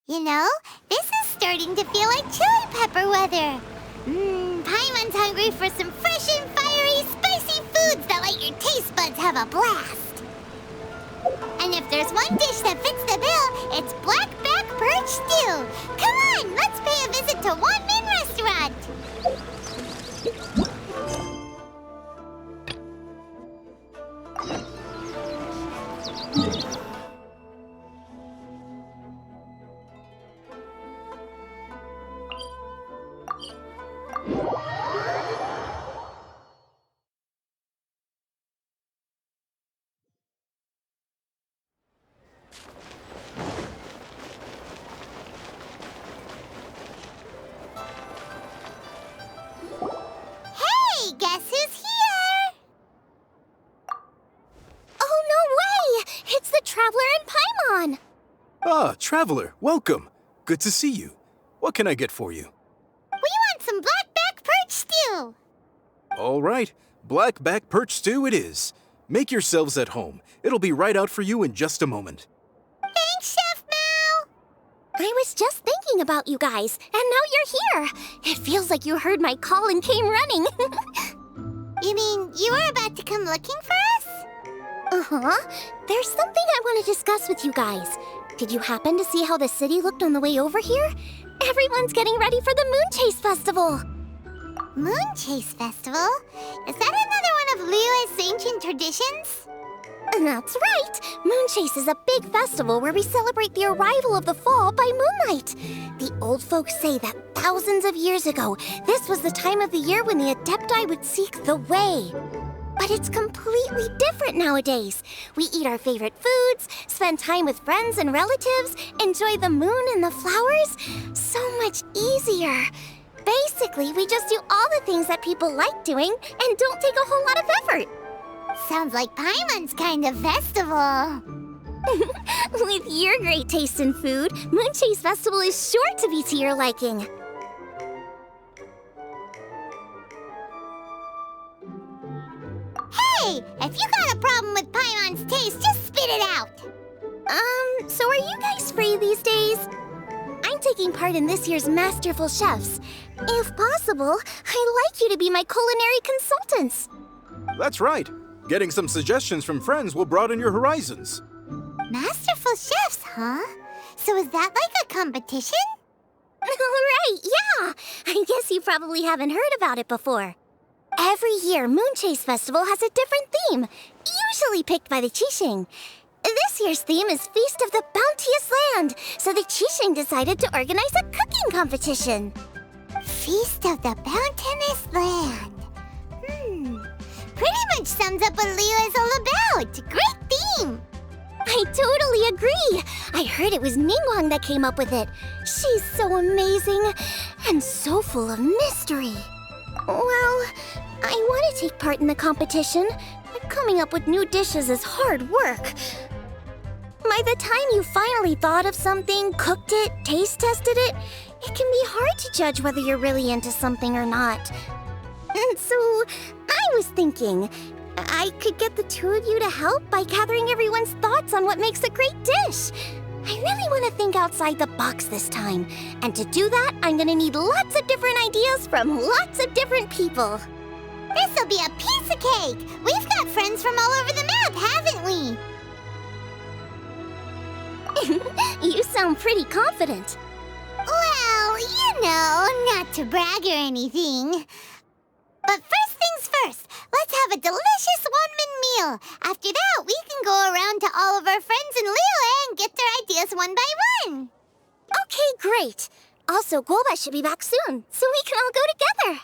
You know, this is starting to feel like chili pepper weather. Paimon's hungry for some fresh and fiery, spicy foods that let your taste buds have a blast. And if there's one dish that fits the bill, it's blackback perch stew. Come on, let's pay a visit to One Min Restaurant. Hey, guess who's here? Oh, no way! It's the Traveler and Paimon! Ah, Traveler, welcome. Good to see you. What can I get for you? We want some blackback perch stew. All right, blackback perch stew it is. Make yourselves at home. It'll be right out for you in just a moment. Thanks, Chef Mao. I was just thinking about you guys, and now you're here! It feels like you heard my call and came running. You mean you were about to come looking for us? Uh-huh. There's something I want to discuss with you guys. Did you happen to see how the city looked on the way over here? Everyone's getting ready for the Moon Chase Festival. Moon Chase Festival? Is that another one of Liyue's ancient traditions? That's right! Moon Chase is a big festival where we celebrate the arrival of the fall by moonlight. The old folks say that thousands of years ago, this was the time of the year when the Adepti would seek the way. But it's completely different nowadays. We eat our favorite foods, spend time with friends and relatives, enjoy the moon and the flowers. So much easier. Basically, we just do all the things that people like doing and don't take a whole lot of effort. Sounds like Paimon's kind of festival. With your great taste in food, Moon Chase Festival is sure to be to your liking. Hey, if you got a problem with Paimon's taste, just spit it out. So are you guys free these days? I'm taking part in this year's Masterful Chefs. If possible, I'd like you to be my culinary consultants. That's right. Getting some suggestions from friends will broaden your horizons. Masterful chefs, huh? So is that like a competition? Right, yeah. I guess you probably haven't heard about it before. Every year, Moon Chase Festival has a different theme, usually picked by the Qixing. This year's theme is Feast of the Bounteous Land, so the Qixing decided to organize a cooking competition. Feast of the Bounteous Land. Pretty much sums up what Liyue is all about. Great theme. I totally agree. I heard it was Ningguang that came up with it. She's so amazing and so full of mystery. Well, I want to take part in the competition, but coming up with new dishes is hard work. By the time you finally thought of something, cooked it, taste tested it, it can be hard to judge whether you're really into something or not. And so, I was thinking, I could get the two of you to help by gathering everyone's thoughts on what makes a great dish. I really want to think outside the box this time. And to do that, I'm going to need lots of different ideas from lots of different people. This'll be a piece of cake. We've got friends from all over the map, haven't we? You sound pretty confident. Well, you know, not to brag or anything. But first things first, let's have a delicious one-min meal. After that, we can go around to all of our friends in Liyue and get their ideas one by one. Okay, great. Also, Golba should be back soon, so we can all go together.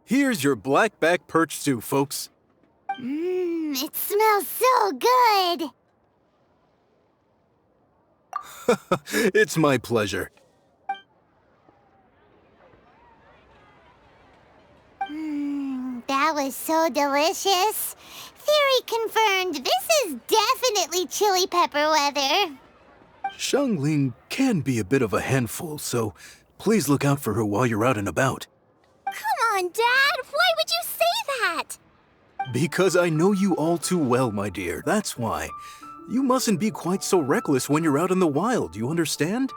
Here's your blackback perch stew, folks. It smells so good. It's my pleasure. That was so delicious. Theory confirmed, this is definitely chili pepper weather. Xiangling can be a bit of a handful, so please look out for her while you're out and about. Come on, Dad. Why would you say that? Because I know you all too well, my dear. That's why. You mustn't be quite so reckless when you're out in the wild, you understand?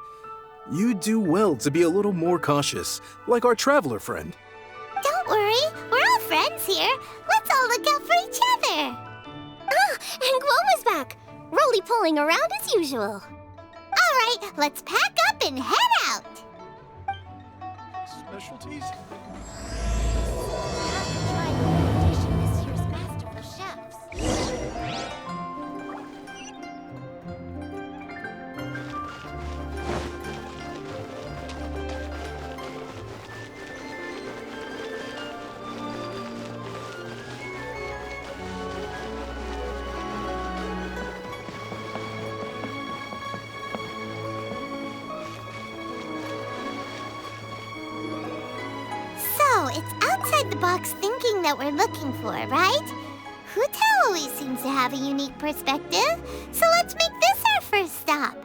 You do well to be a little more cautious, like our traveler friend. Don't worry, we're all friends here. Let's all look out for each other. Ah, and Gloma's back, roly-poling around as usual. All right, let's pack up and head out. Specialties? This year's masterful chefs. So, it's outside the box thinking that we're looking for, right? Hotel always seems to have a unique perspective, so let's make this our first stop.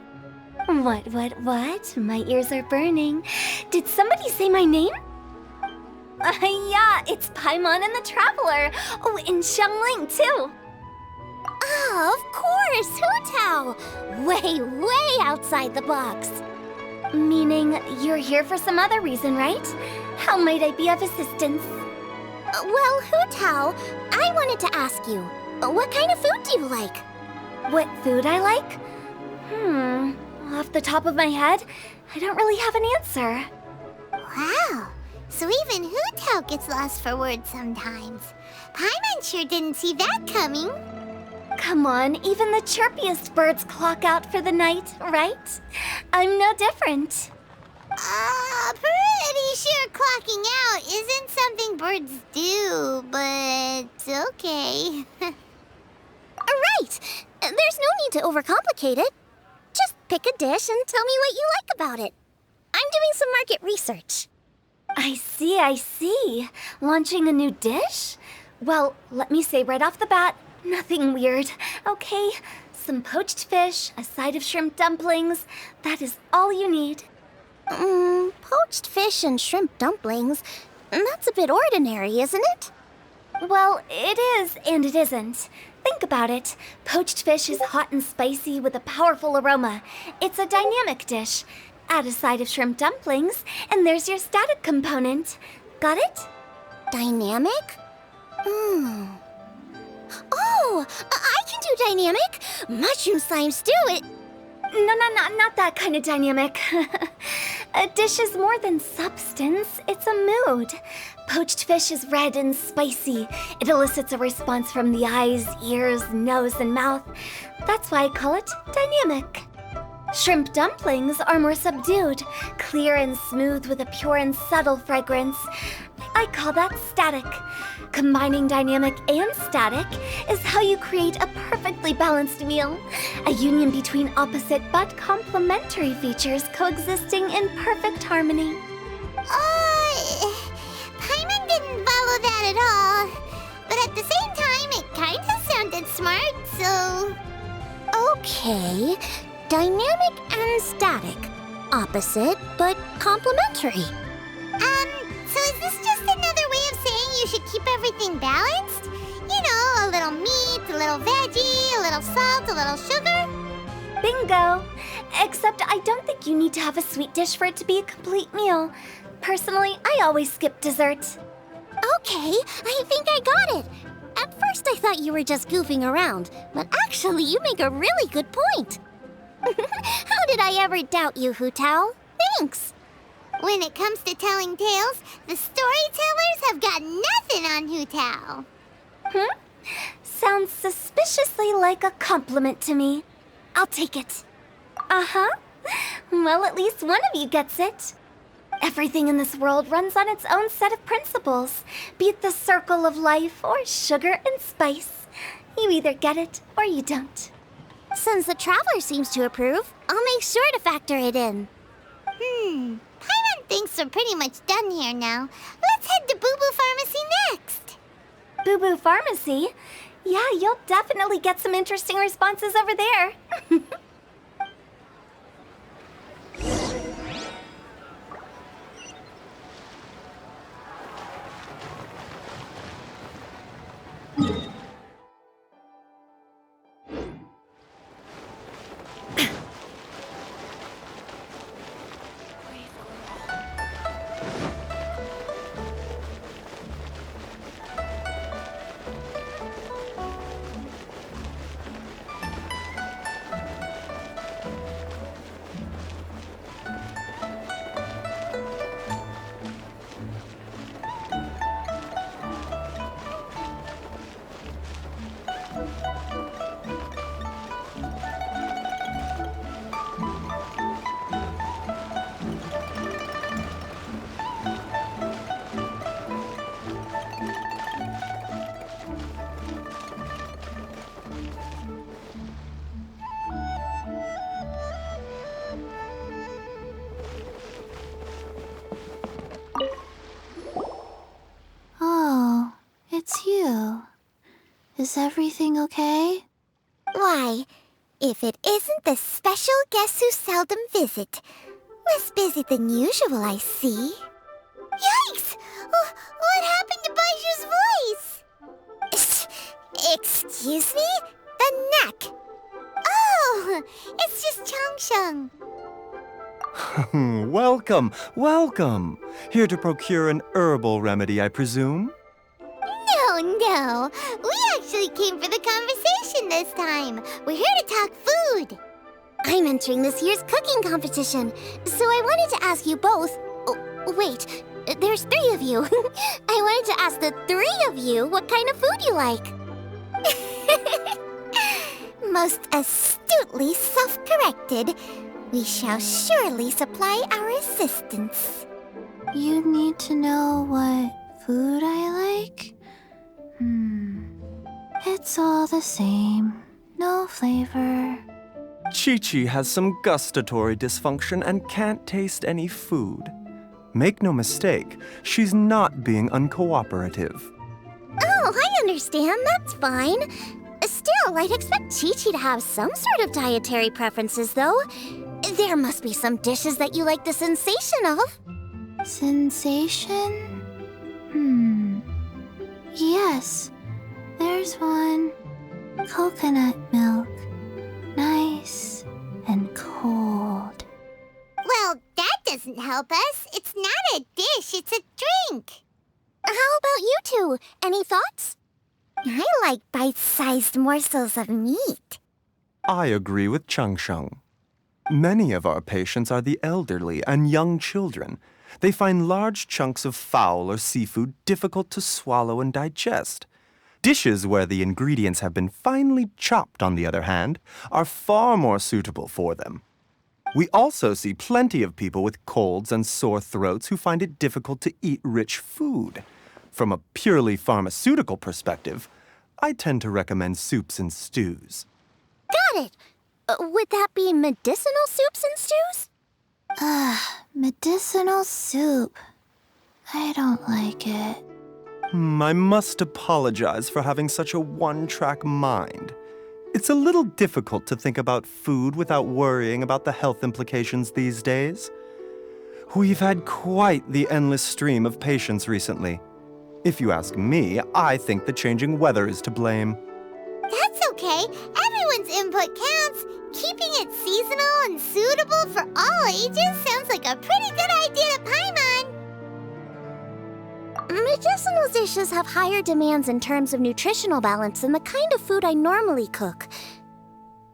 What? My ears are burning. Did somebody say my name? Yeah, it's Paimon and the Traveler. Oh, and Xiangling, too. Oh, of course, Hutao. Way outside the box. Meaning you're here for some other reason, right? How might I be of assistance? Well, Hutao, I wanted to ask you, what kind of food do you like? What food I like? Off the top of my head, I don't really have an answer. Wow, so even Hutao gets lost for words sometimes. Paimon sure didn't see that coming. Come on, even the chirpiest birds clock out for the night, right? I'm no different. Pretty sure clocking out isn't something birds do, but okay. Right! There's no need to overcomplicate it. Just pick a dish and tell me what you like about it. I'm doing some market research. I see. Launching a new dish? Well, let me say right off the bat, nothing weird, okay? Some poached fish, a side of shrimp dumplings. That is all you need. Poached fish and shrimp dumplings? That's a bit ordinary, isn't it? Well, it is and it isn't. Think about it. Poached fish is hot and spicy with a powerful aroma. It's a dynamic dish. Add a side of shrimp dumplings, and there's your static component. Got it? Dynamic? Oh, I can do dynamic. Mushroom slime stew it. No, not that kind of dynamic. A dish is more than substance, it's a mood. Poached fish is red and spicy. It elicits a response from the eyes, ears, nose, and mouth. That's why I call it dynamic. Shrimp dumplings are more subdued, clear and smooth with a pure and subtle fragrance. I call that static. Combining dynamic and static is how you create a perfectly balanced meal. A union between opposite but complementary features coexisting in perfect harmony. Paimon didn't follow that at all. But at the same time, it kinda sounded smart, so... Okay, dynamic and static. Opposite but complementary. So is this just another way of saying you should keep everything balanced? You know, a little meat, a little veggie, a little salt, a little sugar? Bingo! Except I don't think you need to have a sweet dish for it to be a complete meal. Personally, I always skip dessert. Okay, I think I got it. At first I thought you were just goofing around, but actually you make a really good point. How did I ever doubt you, Hutao? Thanks! When it comes to telling tales, the storytellers have got nothing on Hutao. Sounds suspiciously like a compliment to me. I'll take it. Uh-huh. Well, at least one of you gets it. Everything in this world runs on its own set of principles, be it the circle of life or sugar and spice. You either get it or you don't. Since the Traveler seems to approve, I'll make sure to factor it in. Paimon thinks we're pretty much done here now. Let's head to Boo Boo Pharmacy next. Boo Boo Pharmacy? Yeah, you'll definitely get some interesting responses over there. Is everything okay? Why, if it isn't the special guests who seldom visit. Less busy than usual, I see. Yikes! What happened to Baiju's voice? Excuse me? The neck. Oh, it's just Changsheng. Welcome, welcome. Here to procure an herbal remedy, I presume? No. We actually came for the conversation this time. We're here to talk food. I'm entering this year's cooking competition, so I wanted to ask you both. Oh, wait, there's 3 of you. I wanted to ask the 3 of you what kind of food you like. Most astutely self-corrected. We shall surely supply our assistance. You need to know what food I like? It's all the same. No flavor. Chi-Chi has some gustatory dysfunction and can't taste any food. Make no mistake, she's not being uncooperative. Oh, I understand. That's fine. Still, I'd expect Chi-Chi to have some sort of dietary preferences, though. There must be some dishes that you like the sensation of. Sensation? Yes, there's one. Coconut milk. Nice and cold. Well, that doesn't help us. It's not a dish, it's a drink. How about you two? Any thoughts? I like bite-sized morsels of meat. I agree with Changsheng. Many of our patients are the elderly and young children. They find large chunks of fowl or seafood difficult to swallow and digest. Dishes where the ingredients have been finely chopped, on the other hand, are far more suitable for them. We also see plenty of people with colds and sore throats who find it difficult to eat rich food. From a purely pharmaceutical perspective, I tend to recommend soups and stews. Got it. Would that be medicinal soups and stews? Medicinal soup. I don't like it. I must apologize for having such a one-track mind. It's a little difficult to think about food without worrying about the health implications these days. We've had quite the endless stream of patients recently. If you ask me, I think the changing weather is to blame. That's okay. Everyone's input counts. Keeping it seasonal and suitable for all ages sounds like a pretty good idea to Paimon. Medicinal dishes have higher demands in terms of nutritional balance than the kind of food I normally cook.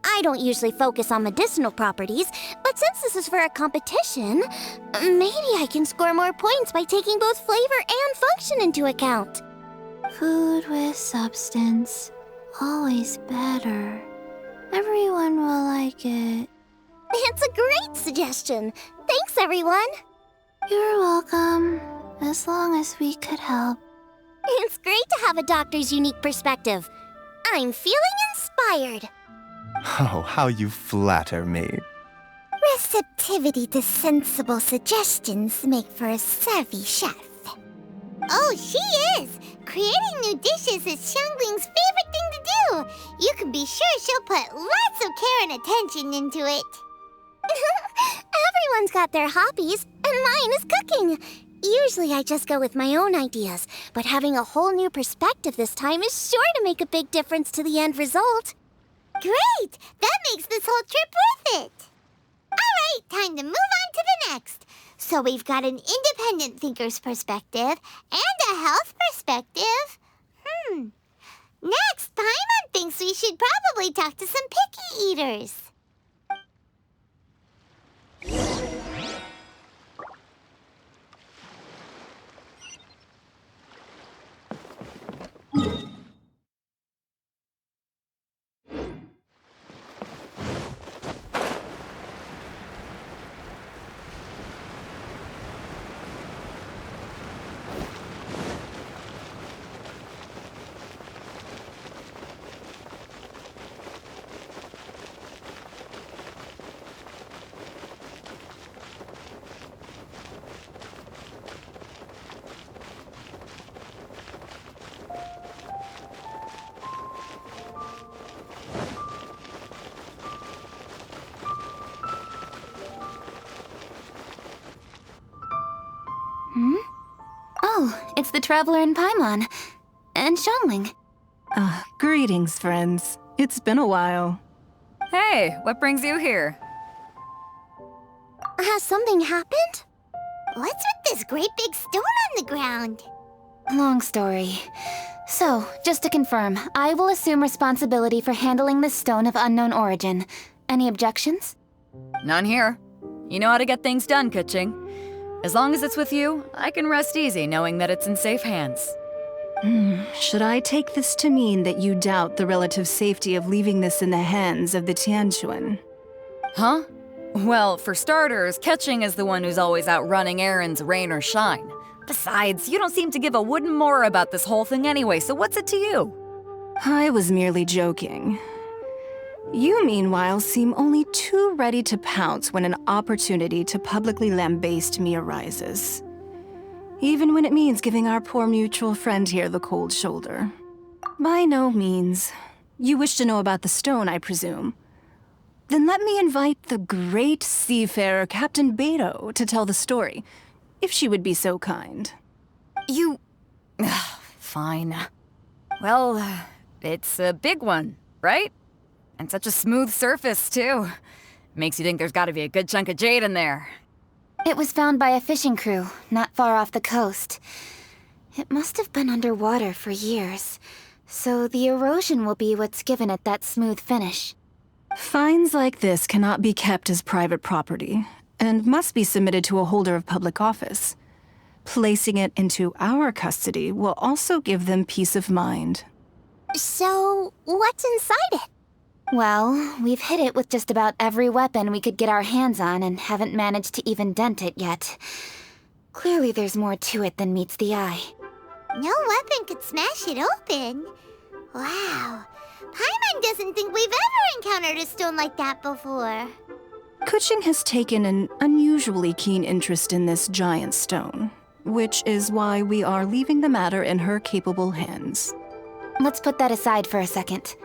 I don't usually focus on medicinal properties, but since this is for a competition, maybe I can score more points by taking both flavor and function into account. Food with substance. Always better. Everyone will like it. It's a great suggestion. Thanks, everyone. You're welcome. As long as we could help. It's great to have a doctor's unique perspective. I'm feeling inspired. Oh, how you flatter me. Receptivity to sensible suggestions make for a savvy chef. Oh, she is! Creating new dishes is Xiangling's favorite thing to do. You can be sure she'll put lots of care and attention into it. Everyone's got their hobbies, and mine is cooking. Usually I just go with my own ideas, but having a whole new perspective this time is sure to make a big difference to the end result. Great! That makes this whole trip worth it. All right, time to move on to the next. So we've got an independent thinker's perspective and a health perspective. Next, Paimon thinks we should probably talk to some picky eaters. It's the Traveler and Paimon. And Xiangling. Greetings, friends. It's been a while. Hey, what brings you here? Has something happened? What's with this great big stone on the ground? Long story. So, just to confirm, I will assume responsibility for handling this stone of unknown origin. Any objections? None here. You know how to get things done, Kuching. As long as it's with you, I can rest easy knowing that it's in safe hands. Should I take this to mean that you doubt the relative safety of leaving this in the hands of the Tianquan? Huh? Well, for starters, Kuching is the one who's always out running errands, rain or shine. Besides, you don't seem to give a wooden more about this whole thing anyway, so what's it to you? I was merely joking. You, meanwhile, seem only too ready to pounce when an opportunity to publicly lambaste me arises. Even when it means giving our poor mutual friend here the cold shoulder. By no means. You wish to know about the stone, I presume. Then let me invite the great seafarer Captain Beto to tell the story, if she would be so kind. You... Fine. Well, it's a big one, right? And such a smooth surface, too. Makes you think there's gotta be a good chunk of jade in there. It was found by a fishing crew, not far off the coast. It must have been underwater for years, so the erosion will be what's given it that smooth finish. Finds like this cannot be kept as private property, and must be submitted to a holder of public office. Placing it into our custody will also give them peace of mind. So, what's inside it? Well, we've hit it with just about every weapon we could get our hands on and haven't managed to even dent it yet. Clearly there's more to it than meets the eye. No weapon could smash it open. Wow. Paimon doesn't think we've ever encountered a stone like that before. Kuching has taken an unusually keen interest in this giant stone, which is why we are leaving the matter in her capable hands. Let's put that aside for a second.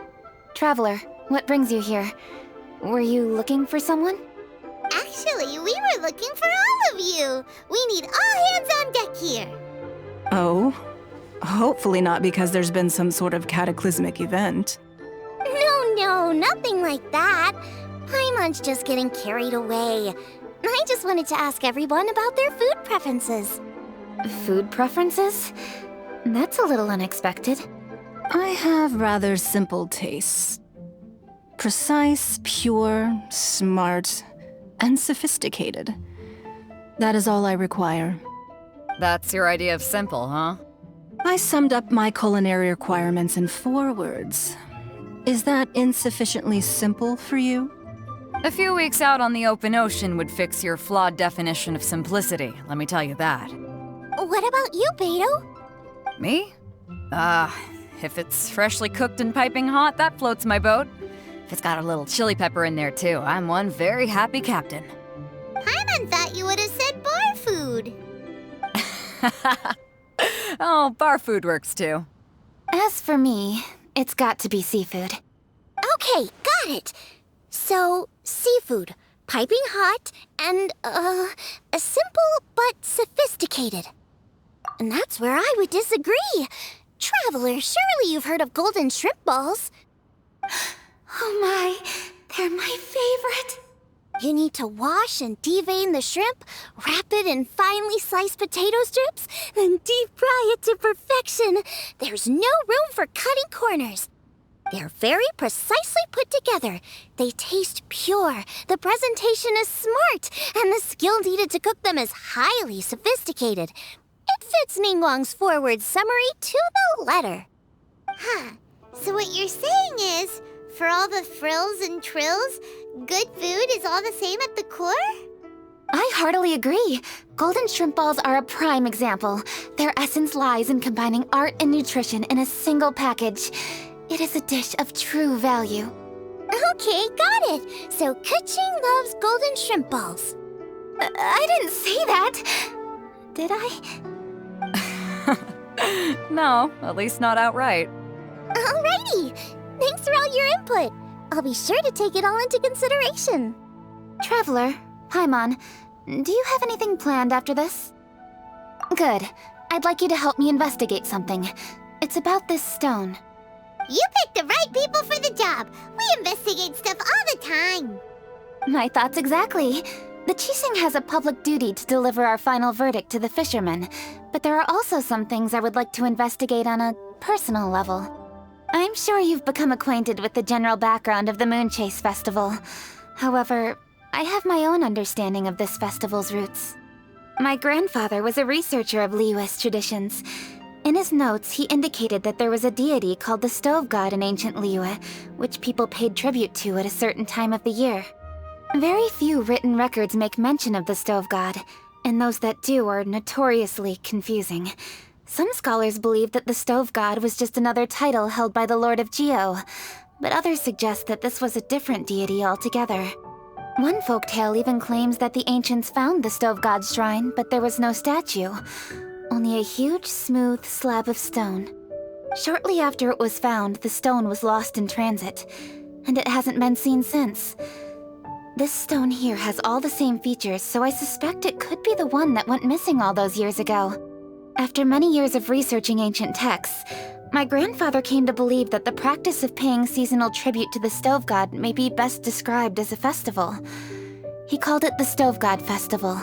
Traveler, what brings you here? Were you looking for someone? Actually, we were looking for all of you. We need all hands on deck here. Oh? Hopefully not because there's been some sort of cataclysmic event. No, nothing like that. Paimon's just getting carried away. I just wanted to ask everyone about their food preferences. Food preferences? That's a little unexpected. I have rather simple tastes. Precise, pure, smart, and sophisticated. That is all I require. That's your idea of simple, huh? I summed up my culinary requirements in 4 words. Is that insufficiently simple for you? A few weeks out on the open ocean would fix your flawed definition of simplicity, let me tell you that. What about you, Beto? Me? If it's freshly cooked and piping hot, that floats my boat. If it's got a little chili pepper in there too, I'm one very happy captain. Paimon thought you would have said bar food. Oh, bar food works too. As for me, it's got to be seafood. Okay, got it. So, seafood, piping hot, and, simple but sophisticated. And that's where I would disagree. Traveler, surely you've heard of golden shrimp balls. Oh my, they're my favorite. You need to wash and devein the shrimp, wrap it in finely sliced potato strips, then deep fry it to perfection. There's no room for cutting corners. They're very precisely put together. They taste pure, the presentation is smart, and the skill needed to cook them is highly sophisticated. It fits Ningguang's forward summary to the letter. Huh. So what you're saying is, for all the frills and trills, good food is all the same at the core? I heartily agree. Golden shrimp balls are a prime example. Their essence lies in combining art and nutrition in a single package. It is a dish of true value. Okay, got it. So Kuching loves golden shrimp balls. I didn't say that. Did I? No, at least not outright. Alrighty. Thanks for all your input. I'll be sure to take it all into consideration. Traveler, Paimon, do you have anything planned after this? Good. I'd like you to help me investigate something. It's about this stone. You picked the right people for the job. We investigate stuff all the time. My thoughts exactly. The Qixing has a public duty to deliver our final verdict to the fishermen, but there are also some things I would like to investigate on a personal level. I'm sure you've become acquainted with the general background of the Moonchase Festival. However, I have my own understanding of this festival's roots. My grandfather was a researcher of Liyue's traditions. In his notes, he indicated that there was a deity called the Stove God in ancient Liyue, which people paid tribute to at a certain time of the year. Very few written records make mention of the Stove God, and those that do are notoriously confusing. Some scholars believe that the Stove God was just another title held by the Lord of Geo, but others suggest that this was a different deity altogether. One folktale even claims that the ancients found the Stove God's shrine, but there was no statue, only a huge, smooth slab of stone. Shortly after it was found, the stone was lost in transit, and it hasn't been seen since. This stone here has all the same features, so I suspect it could be the one that went missing all those years ago. After many years of researching ancient texts, my grandfather came to believe that the practice of paying seasonal tribute to the Stove God may be best described as a festival. He called it the Stove God Festival.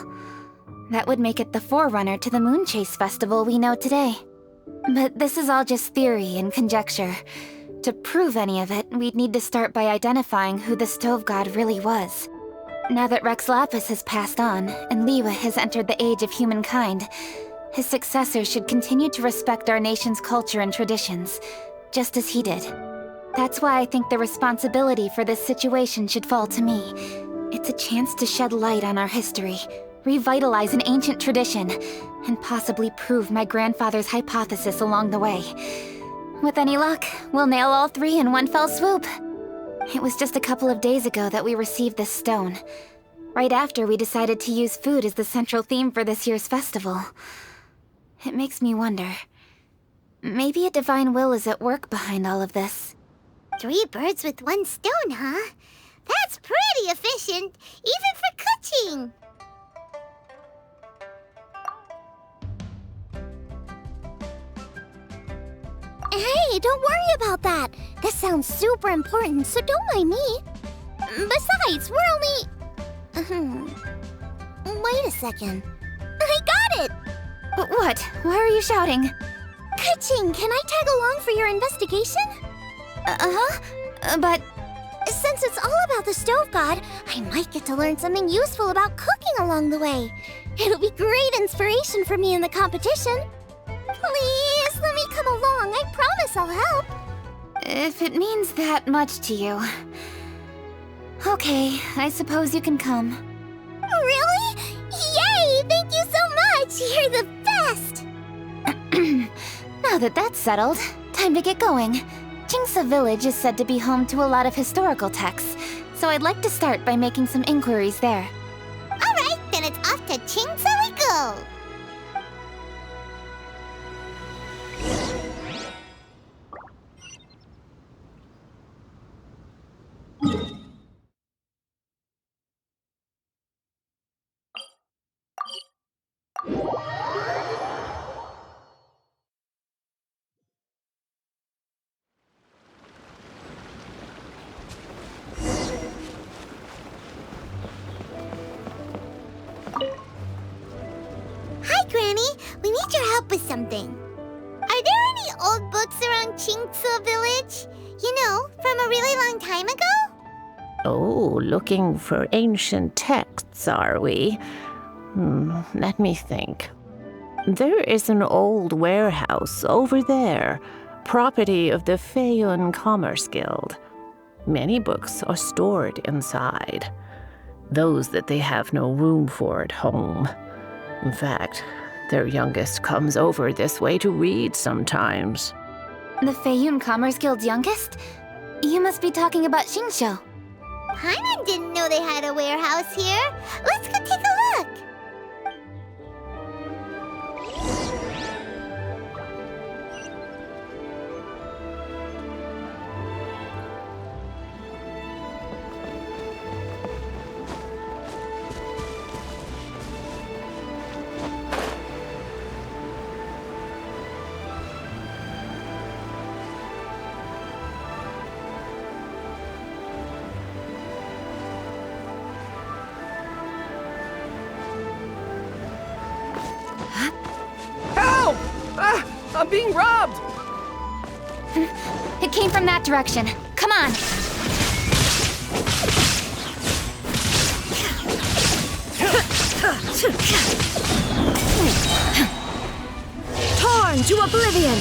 That would make it the forerunner to the Moonchase Festival we know today. But this is all just theory and conjecture. To prove any of it, we'd need to start by identifying who the Stove God really was. Now that Rex Lapis has passed on, and Liyue has entered the age of humankind, his successors should continue to respect our nation's culture and traditions, just as he did. That's why I think the responsibility for this situation should fall to me. It's a chance to shed light on our history, revitalize an ancient tradition, and possibly prove my grandfather's hypothesis along the way. With any luck, we'll nail all three in one fell swoop. It was just a couple of days ago that we received this stone, right after we decided to use food as the central theme for this year's festival. It makes me wonder. Maybe a divine will is at work behind all of this. 3 birds with 1 stone, huh? That's pretty efficient, even for cooking. Hey, don't worry about that. This sounds super important, so don't mind me. Besides, we're only... Wait a second. I got it! What? Why are you shouting? Ka-ching, can I tag along for your investigation? But... Since it's all about the Stove God, I might get to learn something useful about cooking along the way. It'll be great inspiration for me in the competition. Please, let me come along. I promise I'll help. If it means that much to you... Okay, I suppose you can come. Really? Yay! Thank you so much! You're the best! Now that that's settled, time to get going. Jingsa Village is said to be home to a lot of historical texts, so I'd like to start by making some inquiries there. Alright, then it's off to Qingsa we go. Hi, Granny. We need your help with something. Are there any old books around Qingsa Village? You know, from a really long time ago? Oh, looking for ancient texts, are we? Let me think. There is an old warehouse over there, property of the Feiyun Commerce Guild. Many books are stored inside, those that they have no room for at home. In fact, their youngest comes over this way to read sometimes. The Feiyun Commerce Guild's youngest? You must be talking about Xingqiu. Paimon didn't know they had a warehouse here. Let's go take a look. I'm being robbed! It came from that direction. Come on! Torn to oblivion!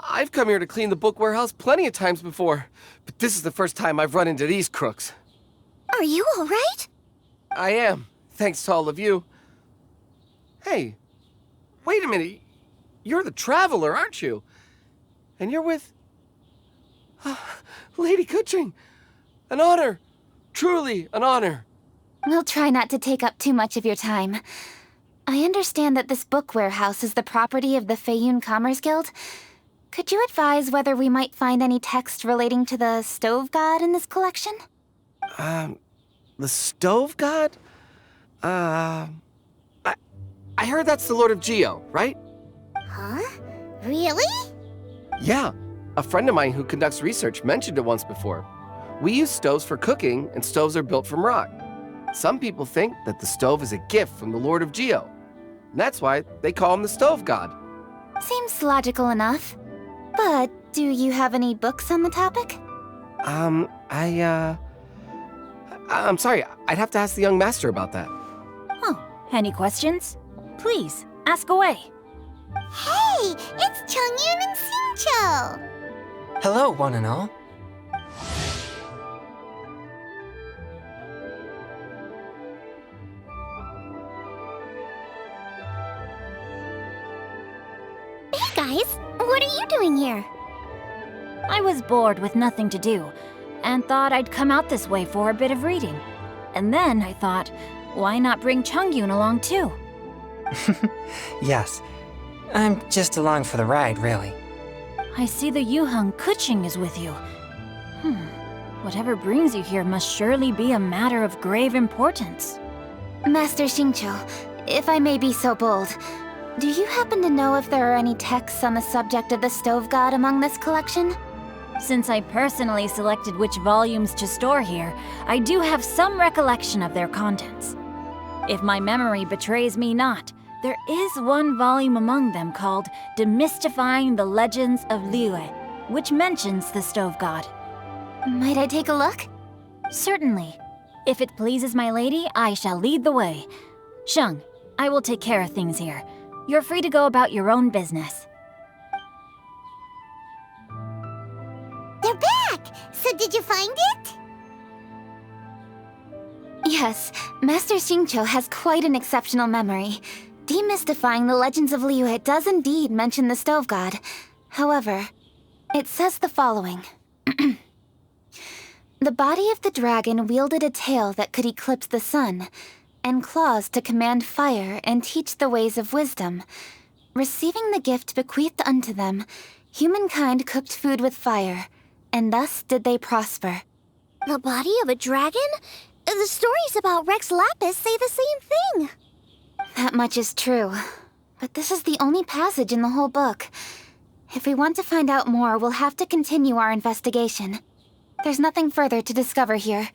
I've come here to clean the book warehouse plenty of times before, but this is the first time I've run into these crooks. Are you all right? I am, thanks to all of you. Hey, wait a minute. You're the traveler, aren't you? And you're with... Lady Kuching. An honor. Truly an honor. We'll try not to take up too much of your time. I understand that this book warehouse is the property of the Feiyun Commerce Guild. Could you advise whether we might find any text relating to the Stove God in this collection? The Stove God? I heard that's the Lord of Geo, right? Huh? Really? Yeah. A friend of mine who conducts research mentioned it once before. We use stoves for cooking, and stoves are built from rock. Some people think that the stove is a gift from the Lord of Geo. And that's why they call him the Stove God. Seems logical enough. But do you have any books on the topic? I'm sorry. I'd have to ask the young master about that. Oh, any questions? Please, ask away. Hey, it's Chongyun and Xingqiu! Hello, one and all. Hey guys, what are you doing here? I was bored with nothing to do, and thought I'd come out this way for a bit of reading. And then I thought, why not bring Chongyun along too? Yes, I'm just along for the ride, really. I see the Yuheng Kuching is with you. Whatever brings you here must surely be a matter of grave importance. Master Xingqiu, if I may be so bold, do you happen to know if there are any texts on the subject of the Stove God among this collection? Since I personally selected which volumes to store here, I do have some recollection of their contents. If my memory betrays me not, there is one volume among them called Demystifying the Legends of Liyue, which mentions the Stove God. Might I take a look? Certainly. If it pleases my lady, I shall lead the way. Sheng, I will take care of things here. You're free to go about your own business. They're back! So did you find it? Yes, Master Xingqiu has quite an exceptional memory. Demystifying the Legends of Liyue does indeed mention the Stove God. However, it says the following. The body of the dragon wielded a tail that could eclipse the sun, and claws to command fire and teach the ways of wisdom. Receiving the gift bequeathed unto them, humankind cooked food with fire, and thus did they prosper. The body of a dragon? The stories about Rex Lapis say the same thing. That much is true, but this is the only passage in the whole book. If we want to find out more, we'll have to continue our investigation. There's nothing further to discover here.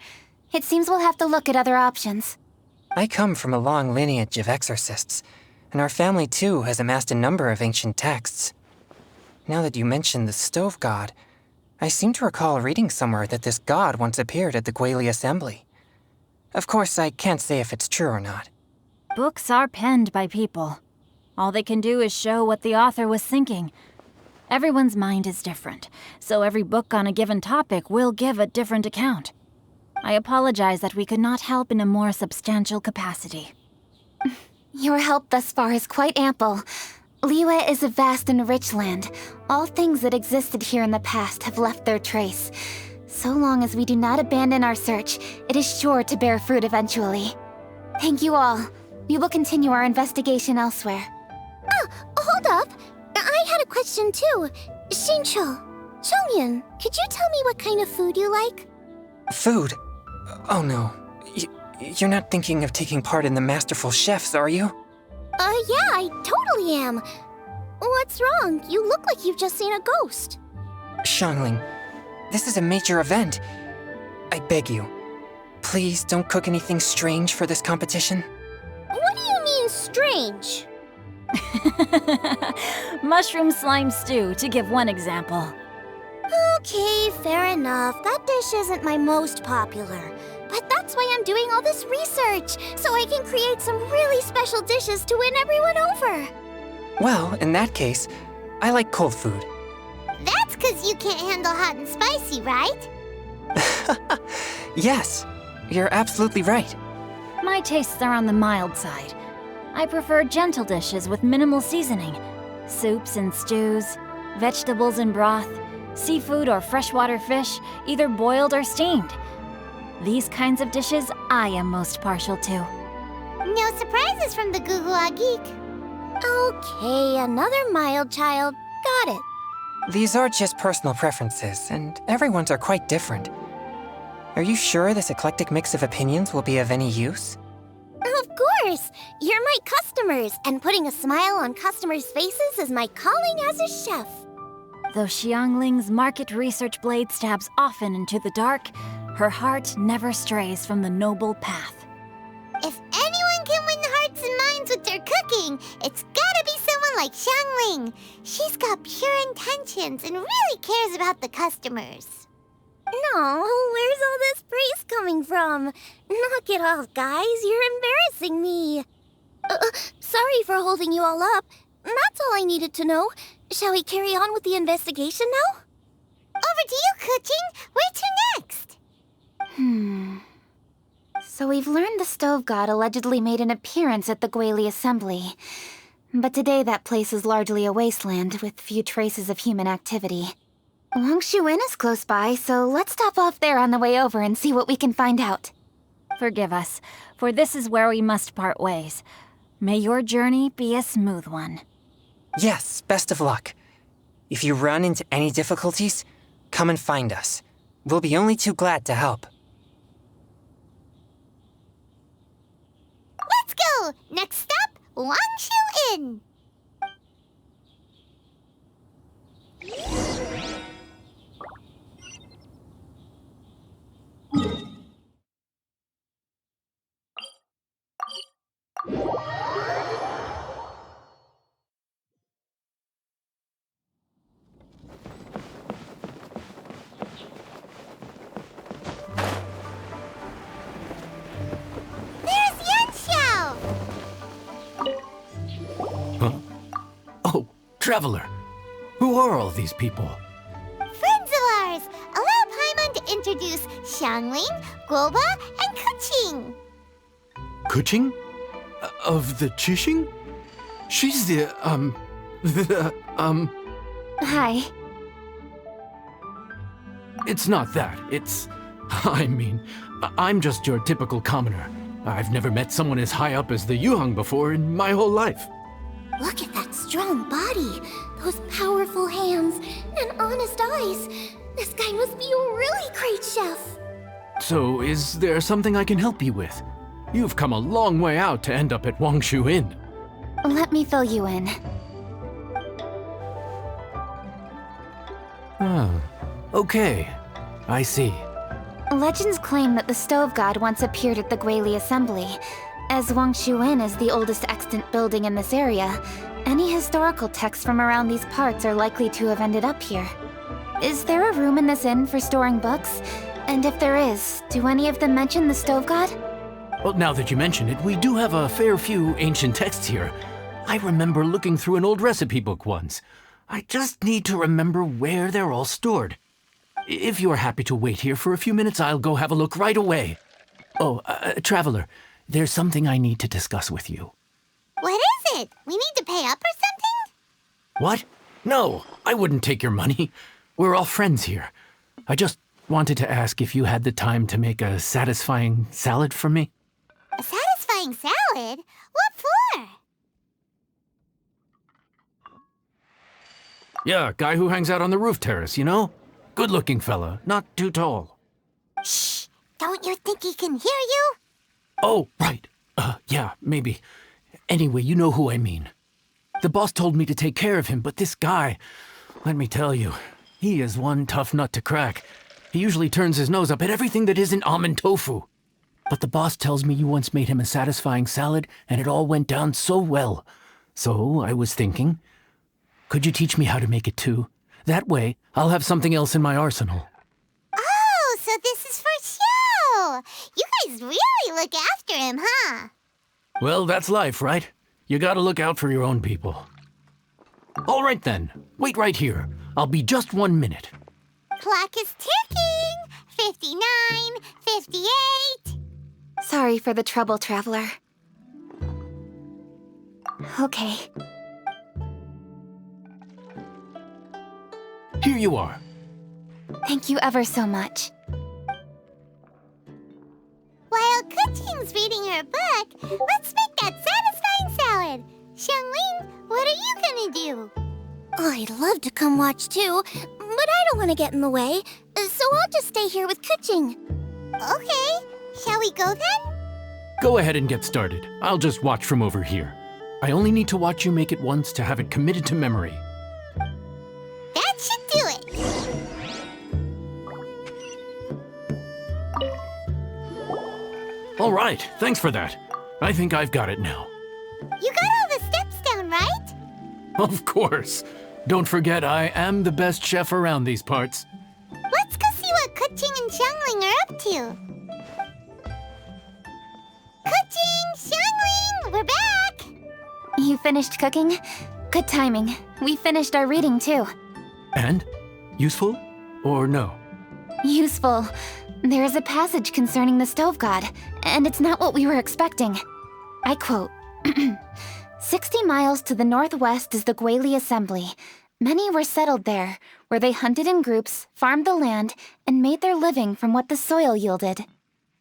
It seems we'll have to look at other options. I come from a long lineage of exorcists, and our family too has amassed a number of ancient texts. Now that you mention the Stove God, I seem to recall reading somewhere that this god once appeared at the Guili Assembly. Of course, I can't say if it's true or not. Books are penned by people. All they can do is show what the author was thinking. Everyone's mind is different, so every book on a given topic will give a different account. I apologize that we could not help in a more substantial capacity. Your help thus far is quite ample. Liyue is a vast and rich land. All things that existed here in the past have left their trace. So long as we do not abandon our search, it is sure to bear fruit eventually. Thank you all. We will continue our investigation elsewhere. Oh, hold up. I had a question too. Xingqiu, Chongyun, could you tell me what kind of food you like? Food? Oh no. You're not thinking of taking part in the Masterful Chefs, are you? Yeah, I totally am. What's wrong? You look like you've just seen a ghost. Xiangling, this is a major event. I beg you, please don't cook anything strange for this competition. What do you mean, strange? Mushroom slime stew, to give one example. Okay, fair enough. That dish isn't my most popular. But that's why I'm doing all this research, so I can create some really special dishes to win everyone over. Well, in that case, I like cold food. That's 'cause you can't handle hot and spicy, right? Yes, you're absolutely right. My tastes are on the mild side. I prefer gentle dishes with minimal seasoning. Soups and stews, vegetables and broth, seafood or freshwater fish, either boiled or steamed. These kinds of dishes I am most partial to. No surprises from the Gugua Geek. Okay, another mild child. Got it. These are just personal preferences, and everyone's are quite different. Are you sure this eclectic mix of opinions will be of any use? Of course! You're my customers, and putting a smile on customers' faces is my calling as a chef. Though Xiangling's market research blade stabs often into the dark, her heart never strays from the noble path. If anyone can win hearts and minds with their cooking, it's gotta be someone like Xiangling. She's got pure intentions and really cares about the customers. No, where's all this praise coming from? Knock it off, guys. You're embarrassing me. Sorry for holding you all up. That's all I needed to know. Shall we carry on with the investigation now? Over to you, Kuching. Where to next? So we've learned the Stove God allegedly made an appearance at the Guili Assembly. But today that place is largely a wasteland with few traces of human activity. Wangshu Inn is close by, so let's stop off there on the way over and see what we can find out. Forgive us, for this is where we must part ways. May your journey be a smooth one. Yes, best of luck. If you run into any difficulties, come and find us. We'll be only too glad to help. Let's go! Next stop, Wangshu Inn. Oh, Traveler. Who are all these people? Friends of ours! Allow Paimon to introduce Xiangling, Guoba, and Kuching. Kuching? Of the Chishing? She's Hi. It's not that. I'm just your typical commoner. I've never met someone as high up as the Yuheng before in my whole life. Look at that strong body, those powerful hands, and honest eyes. This guy must be a really great chef. So, is there something I can help you with? You've come a long way out to end up at Wangshu Inn. Let me fill you in. Oh, okay. I see. Legends claim that the Stove God once appeared at the Guili Assembly. As Wangshu Inn is the oldest extant building in this area, any historical texts from around these parts are likely to have ended up here. Is there a room in this inn for storing books? And if there is, do any of them mention the Stove God? Well, now that you mention it, we do have a fair few ancient texts here. I remember looking through an old recipe book once. I just need to remember where they're all stored. If you're happy to wait here for a few minutes, I'll go have a look right away. Oh, Traveler, there's something I need to discuss with you. What is it? We need to pay up or something? What? No, I wouldn't take your money. We're all friends here. I just wanted to ask if you had the time to make a satisfying salad for me. A satisfying salad? What for? Yeah, guy who hangs out on the roof terrace, you know? Good-looking fella, not too tall. Shh! Don't you think he can hear you? Oh, right. Yeah, maybe. Anyway, you know who I mean. The boss told me to take care of him, but this guy, let me tell you, he is one tough nut to crack. He usually turns his nose up at everything that isn't almond tofu. But the boss tells me you once made him a satisfying salad, and it all went down so well. So I was thinking, could you teach me how to make it too? That way, I'll have something else in my arsenal. Oh, so this is for show! You guys really look after him, huh? Well, that's life, right? You gotta look out for your own people. All right then, wait right here. I'll be just 1 minute. Clock is ticking! 59, 58... Sorry for the trouble, Traveler. Okay. Here you are. Thank you ever so much. While Kuching's reading her book, let's make that satisfying salad. Xiangling, what are you gonna do? I'd love to come watch too, but I don't want to get in the way, so I'll just stay here with Kuching. Okay, shall we go then? Go ahead and get started. I'll just watch from over here. I only need to watch you make it once to have it committed to memory. That should do it. All right, thanks for that. I think I've got it now. You got all the steps down, right? Of course. Don't forget, I am the best chef around these parts. Let's go see what Kuching and Xiangling are up to. Kuching, Xiangling, we're back! You finished cooking? Good timing. We finished our reading too. And? Useful? Or no? Useful. There is a passage concerning the stove god, and it's not what we were expecting. I quote, 60 miles to the northwest is the Guili Assembly. Many were settled there, where they hunted in groups, farmed the land, and made their living from what the soil yielded.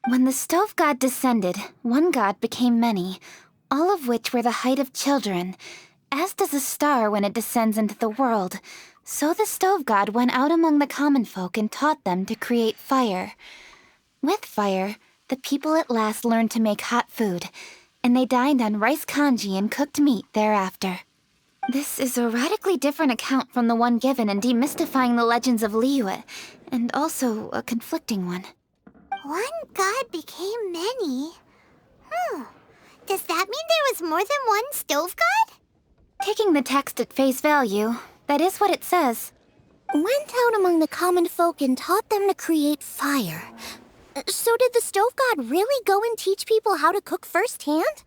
When the stove god descended, one god became many, all of which were the height of children. As does a star when it descends into the world, so the stove god went out among the common folk and taught them to create fire. With fire, the people at last learned to make hot food, and they dined on rice congee and cooked meat thereafter. This is a radically different account from the one given in Demystifying the Legends of Liyue, and also a conflicting one. One god became many. Does that mean there was more than one stove god? Taking the text at face value, that is what it says. Went out among the common folk and taught them to create fire. So did the stove god really go and teach people how to cook firsthand?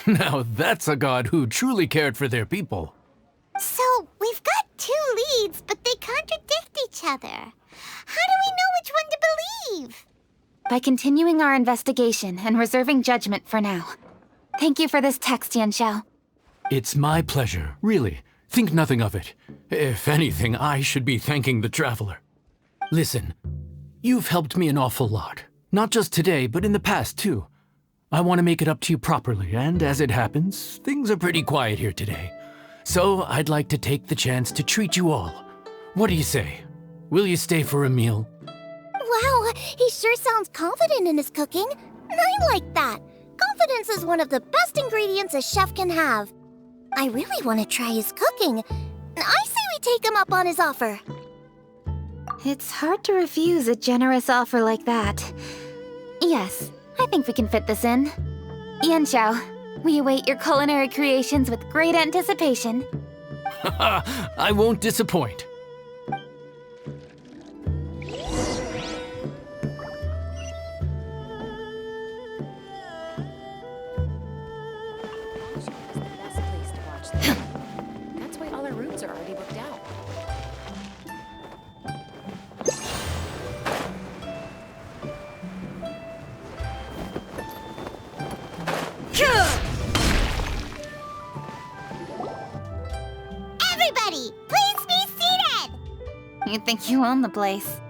Now that's a god who truly cared for their people. So, we've got two leads, but they contradict each other. How do we know which one to believe? By continuing our investigation and reserving judgment for now. Thank you for this text, Yanxiao. It's my pleasure, really. Think nothing of it. If anything, I should be thanking the traveler. Listen, you've helped me an awful lot. Not just today, but in the past, too. I want to make it up to you properly, and as it happens, things are pretty quiet here today. So I'd like to take the chance to treat you all. What do you say? Will you stay for a meal? Wow, he sure sounds confident in his cooking. I like that. Confidence is one of the best ingredients a chef can have. I really want to try his cooking. I say we take him up on his offer. It's hard to refuse a generous offer like that. Yes, I think we can fit this in. Yanxiao, we await your culinary creations with great anticipation. I won't disappoint. That's why all our rooms are already booked out. Everybody, please be seated! You think you own the place.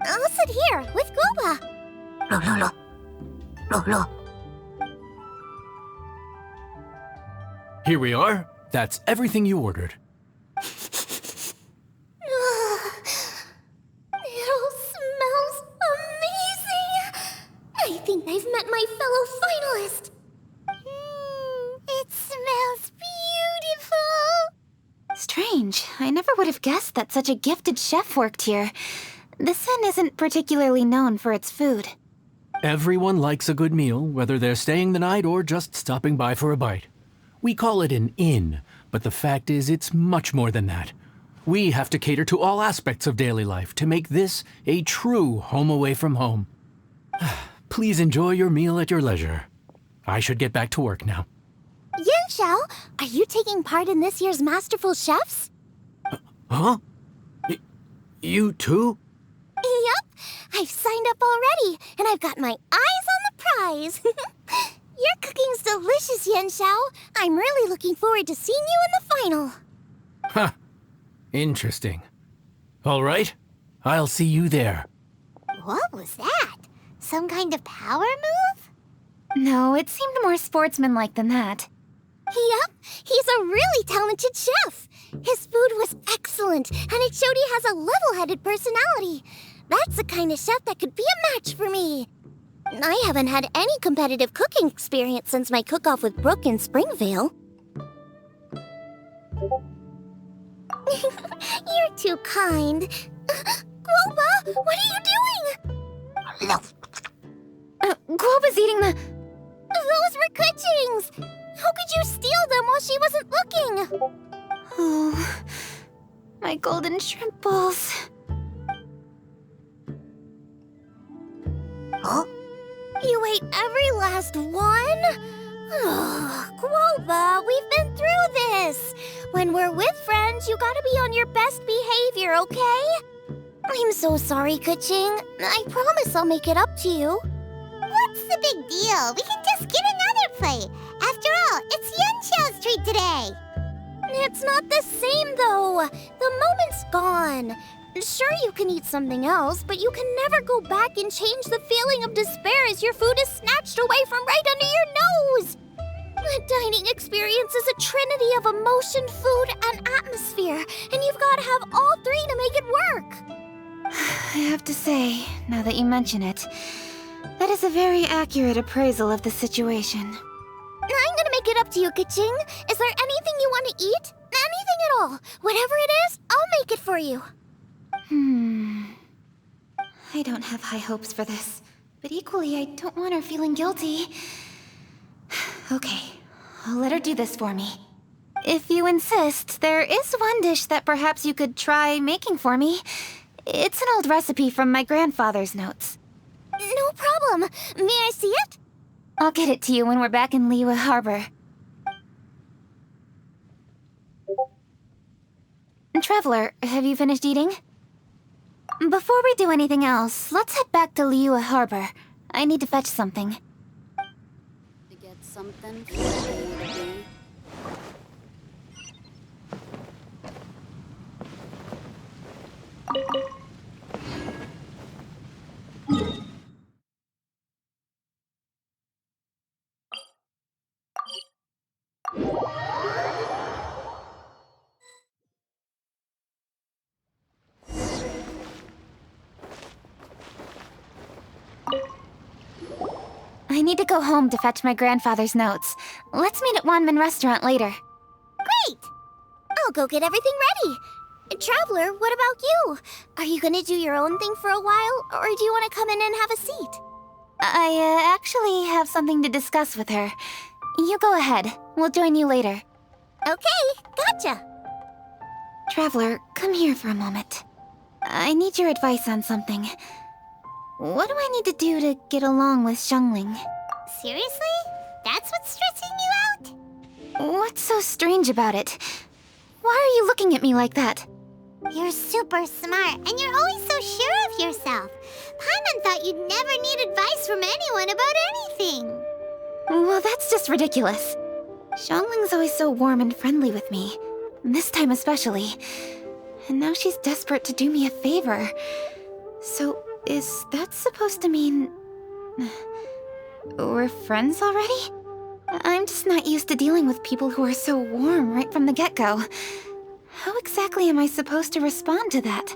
I'll sit here with Goba. Here we are. That's everything you ordered. It all smells amazing. I think I've met my fellow finalist. It smells beautiful. strange. I never would have guessed that such a gifted chef worked here. This inn isn't particularly known for its food. Everyone likes a good meal, whether they're staying the night or just stopping by for a bite. We call it an inn, but the fact is it's much more than that. We have to cater to all aspects of daily life to make this a true home away from home. Please enjoy your meal at your leisure. I should get back to work now. Yan Xiao, are you taking part in this year's Masterful Chefs? Huh? You too? Yup, I've signed up already, and I've got my eyes on the prize. Your cooking's delicious, Yan Xiao. I'm really looking forward to seeing you in the final. Huh. Interesting. All right, I'll see you there. What was that? Some kind of power move? No, it seemed more sportsmanlike than that. Yup, he's a really talented chef. His food was excellent, and it showed he has a level-headed personality. That's the kind of chef that could be a match for me. I haven't had any competitive cooking experience since my cook-off with Brooke in Springvale. You're too kind. Guoba, what are you doing? Guoba's eating the... Those were Kuching's! How could you steal them while she wasn't looking? Oh, my golden shrimp balls. Huh? You ate every last one? Guoba, we've been through this. When we're with friends, you gotta be on your best behavior, okay? I'm so sorry, Kuching. I promise I'll make it up to you. What's the big deal? We can just get another plate. After all, it's Yan Xiao's treat today. It's not the same, though. The moment's gone. Sure, you can eat something else, but you can never go back and change the feeling of despair as your food is snatched away from right under your nose. The dining experience is a trinity of emotion, food, and atmosphere, and you've got to have all three to make it work. I have to say, now that you mention it, that is a very accurate appraisal of the situation. I'm gonna make it up to you, Kaching. Is there anything you want to eat? Anything at all. Whatever it is, I'll make it for you. I don't have high hopes for this, but equally I don't want her feeling guilty. Okay, I'll let her do this for me. If you insist, there is one dish that perhaps you could try making for me. It's an old recipe from my grandfather's notes. No problem. May I see it? I'll get it to you when we're back in Liyue Harbor. Traveler, have you finished eating? Before we do anything else, let's head back to Liyue Harbor. I need to fetch something. To get something for the baby. I need to go home to fetch my grandfather's notes. Let's meet at Wanmin Restaurant later. Great! I'll go get everything ready. Traveler, what about you? Are you gonna do your own thing for a while, or do you want to come in and have a seat? I actually have something to discuss with her. You go ahead. We'll join you later. Okay, gotcha. Traveler, come here for a moment. I need your advice on something. What do I need to do to get along with Xiangling? Seriously? That's what's stressing you out? What's so strange about it? Why are you looking at me like that? You're super smart, and you're always so sure of yourself. Paimon thought you'd never need advice from anyone about anything. Well, that's just ridiculous. Xiangling's always so warm and friendly with me. This time especially. And now she's desperate to do me a favor. So, is that supposed to mean... we're friends already? I'm just not used to dealing with people who are so warm right from the get-go. How exactly am I supposed to respond to that?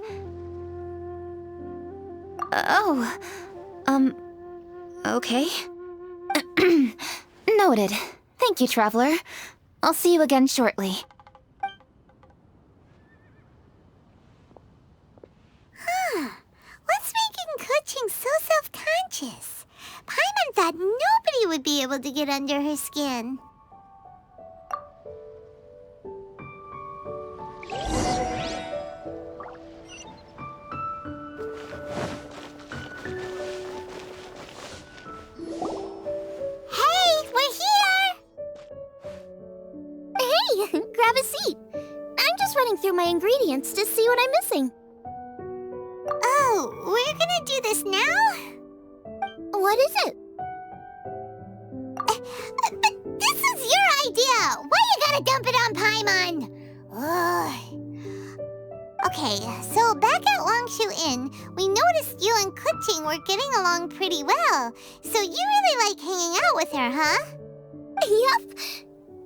Okay. Noted. Thank you, Traveler. I'll see you again shortly. delicious. Paimon thought nobody would be able to get under her skin. Grab a seat. I'm just running through my ingredients to see what I'm missing. Oh, we're gonna do this now? What is it? But this is your idea! Why you gotta dump it on Paimon? Ugh. Okay, so back at Longshu Inn, we noticed you and Kuching were getting along pretty well. So you really like hanging out with her, huh? Yup.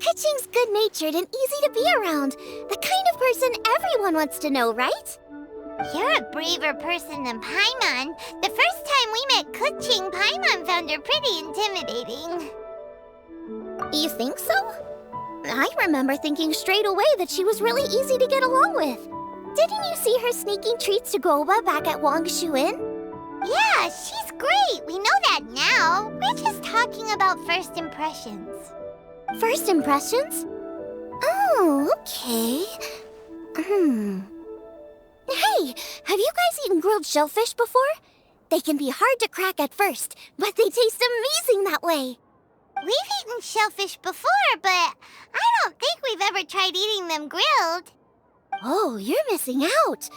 Kuching's good-natured and easy to be around. The kind of person everyone wants to know, right? You're a braver person than Paimon. The first time we met Kuching, Paimon found her pretty intimidating. You think so? I remember thinking straight away that she was really easy to get along with. Didn't you see her sneaking treats to Goba back at Longshu Inn? Yeah, she's great. We know that now. We're just talking about first impressions. First impressions? Oh, okay. Hey, have you guys eaten grilled shellfish before? They can be hard to crack at first, but they taste amazing that way. We've eaten shellfish before, but I don't think we've ever tried eating them grilled. Oh, you're missing out.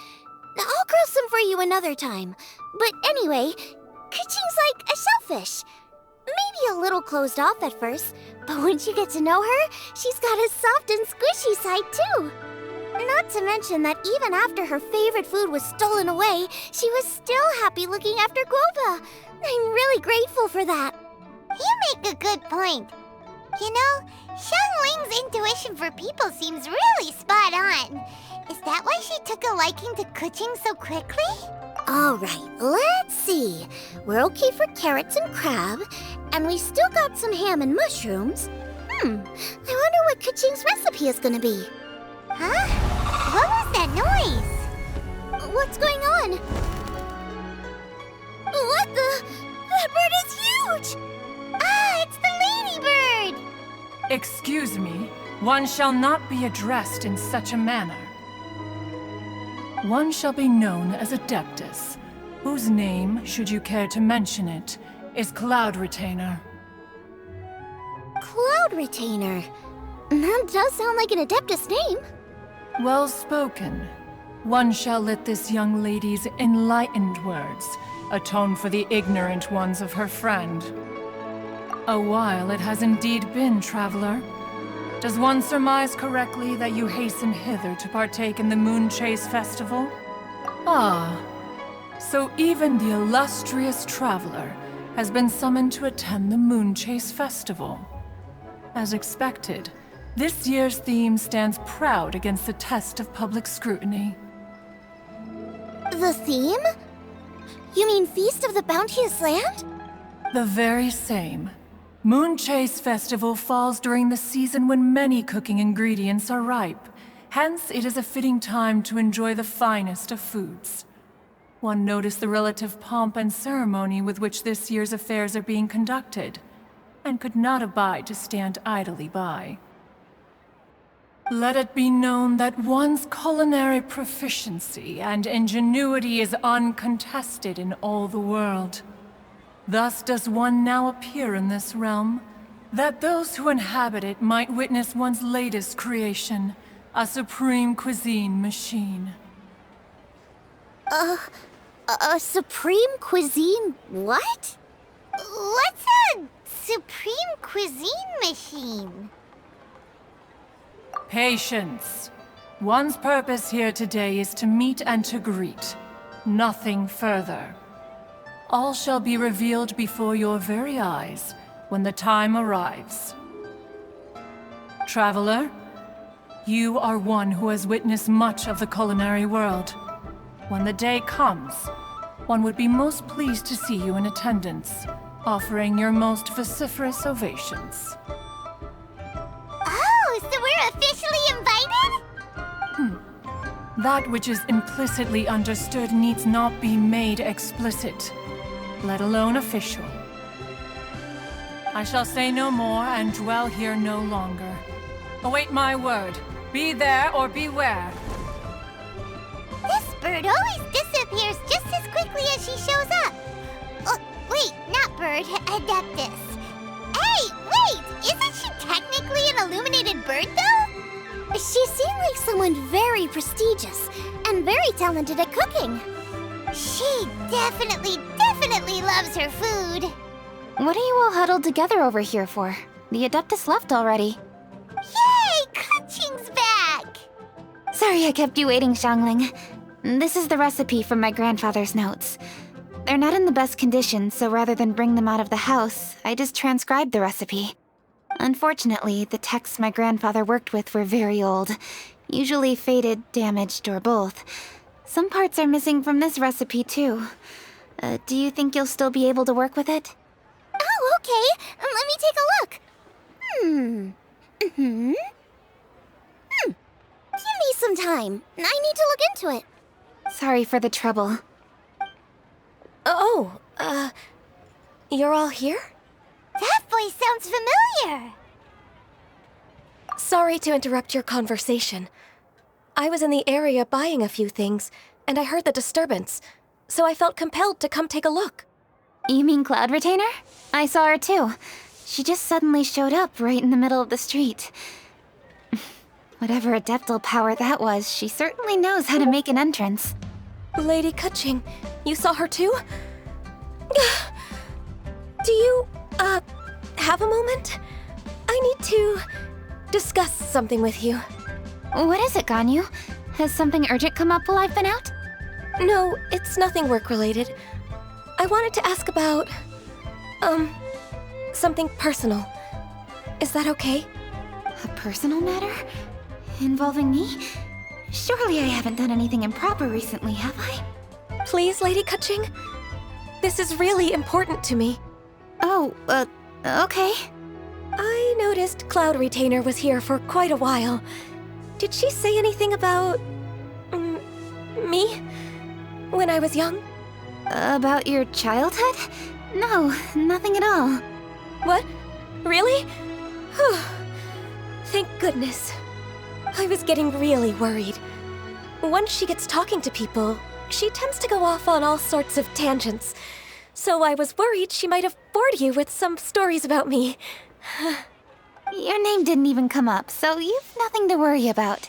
I'll grill some for you another time. But anyway, Kuching's like a shellfish. Maybe a little closed off at first, but once you get to know her, she's got a soft and squishy side too. Not to mention that even after her favorite food was stolen away, she was still happy looking after Guoba. I'm really grateful for that. You make a good point. You know, Xiangling's intuition for people seems really spot on. Is that why she took a liking to Kuching so quickly? All right, let's see. We're okay for carrots and crab, and we still got some ham and mushrooms. I wonder what Kuching's recipe is gonna be. Huh? What was that noise? What's going on? What the? That bird is huge! Ah, it's the ladybird! Excuse me, one shall not be addressed in such a manner. One shall be known as Adeptus, whose name, should you care to mention it, is Cloud Retainer. Cloud Retainer? That does sound like an Adeptus name. Well spoken. One shall let this young lady's enlightened words atone for the ignorant ones of her friend. A while it has indeed been, traveler. Does one surmise correctly that you hasten hither to partake in the Moon Chase Festival? Ah, so even the illustrious traveler has been summoned to attend the Moon Chase Festival. As expected, this year's theme stands proud against the test of public scrutiny. The theme? You mean Feast of the Bounteous Land? The very same. Moon Chase Festival falls during the season when many cooking ingredients are ripe. Hence, it is a fitting time to enjoy the finest of foods. One noticed the relative pomp and ceremony with which this year's affairs are being conducted, and could not abide to stand idly by. Let it be known that one's culinary proficiency and ingenuity is uncontested in all the world. Thus does one now appear in this realm, that those who inhabit it might witness one's latest creation, a supreme cuisine machine. A supreme cuisine what? What's a supreme cuisine machine? Patience. One's purpose here today is to meet and to greet. Nothing further. All shall be revealed before your very eyes when the time arrives. Traveler, you are one who has witnessed much of the culinary world. When the day comes, one would be most pleased to see you in attendance, offering your most vociferous ovations. Oh, so we're officially invited? That which is implicitly understood needs not be made explicit. let alone official. I shall say no more and dwell here no longer. Await my word. Be there or beware. This bird always disappears just as quickly as she shows up. Oh, wait, not bird, Adeptus. Hey, wait! Isn't she technically an illuminated bird, though? She seemed like someone very prestigious and very talented at cooking. She definitely loves her food. What are you all huddled together over here for? The Adeptus left already. Yay! Kaching's back! Sorry I kept you waiting, Xiangling. This is the recipe from my grandfather's notes. They're not in the best condition, so rather than bring them out of the house, I just transcribed the recipe. Unfortunately, the texts my grandfather worked with were very old, usually faded, damaged, or both. Some parts are missing from this recipe, too. Do you think you'll still be able to work with it? Oh, okay. Let me take a look. Give me some time. I need to look into it. Sorry for the trouble. Oh, you're all here? That voice sounds familiar. Sorry to interrupt your conversation. I was in the area buying a few things, and I heard the disturbance, so I felt compelled to come take a look. You mean Cloud Retainer? I saw her too. She just suddenly showed up right in the middle of the street. Whatever adeptal power that was, she certainly knows how to make an entrance. Lady Kaching, you saw her too? Do you, have a moment? I need to discuss something with you. What is it, Ganyu? Has something urgent come up while I've been out? No, it's nothing work-related. I wanted to ask about, something personal. Is that okay? A personal matter? Involving me? Surely I haven't done anything improper recently, have I? Please, Lady Kaching? This is really important to me. Oh, okay. I noticed Cloud Retainer was here for quite a while. Did she say anything about... me? When I was young? About your childhood? No, nothing at all. What? Really? Whew. Thank goodness. I was getting really worried. Once she gets talking to people, she tends to go off on all sorts of tangents. So I was worried she might have bored you with some stories about me. Your name didn't even come up, so you've nothing to worry about.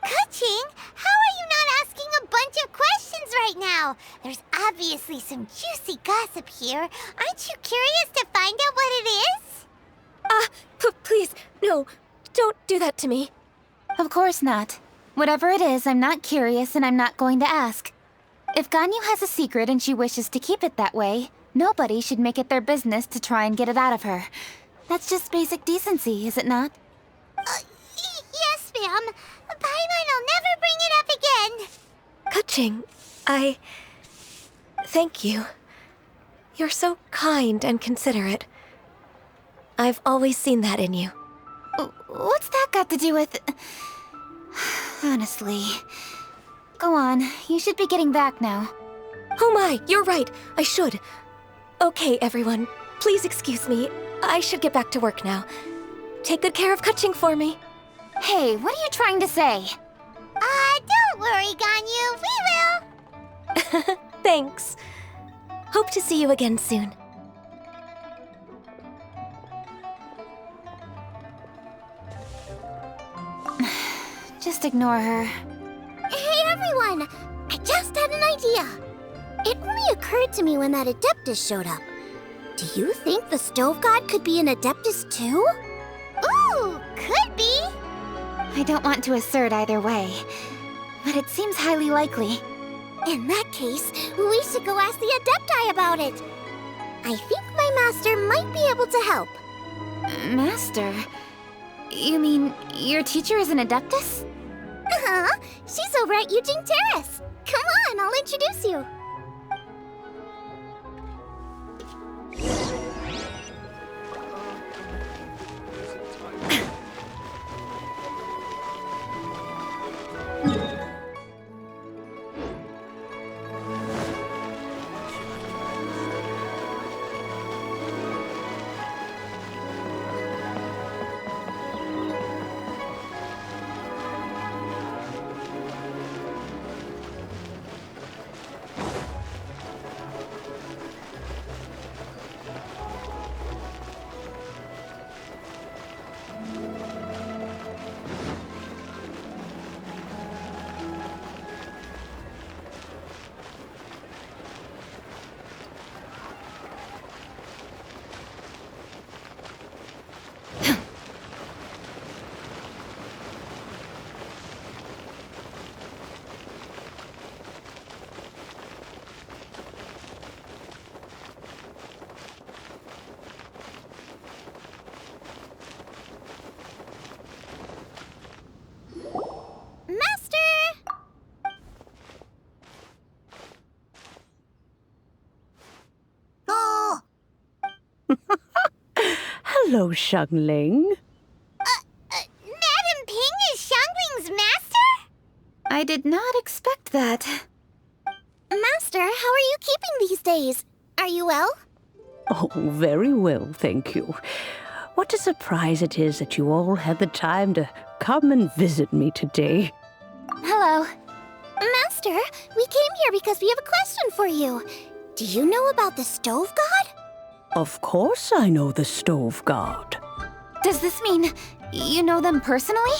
Kaching, how are you not asking a bunch of questions right now? There's obviously some juicy gossip here. Aren't you curious to find out what it is? Please, no, don't do that to me. Of course not. Whatever it is, I'm not curious and I'm not going to ask. If Ganyu has a secret and she wishes to keep it that way, nobody should make it their business to try and get it out of her. That's just basic decency, is it not? Yes, ma'am. Paimon will never bring it up again. Kaching, thank you. You're so kind and considerate. I've always seen that in you. What's that got to do with... Honestly. Go on, you should be getting back now. Oh my, you're right, I should. Okay, everyone, please excuse me. I should get back to work now. Take good care of Kaching for me. Hey, what are you trying to say? Don't worry, Ganyu, we will. Thanks. Hope to see you again soon. Just ignore her. Hey, everyone! I just had an idea. It only occurred to me when that Adeptus showed up. Do you think the Stove God could be an Adeptus too? Ooh, could be. I don't want to assert either way, but it seems highly likely. In that case, we should go ask the Adepti about it. I think my master might be able to help. Master? You mean your teacher is an Adeptus? Uh-huh. She's over at Yujing Terrace. Come on, I'll introduce you. Hello, Xiangling. Madam Ping is Xiangling's master? I did not expect that. Master, how are you keeping these days? Are you well? Oh, very well, thank you. What a surprise it is that you all had the time to come and visit me today. Hello. Master, we came here because we have a question for you. Do you know about the Stove God? Of course I know the Stove God. Does this mean you know them personally?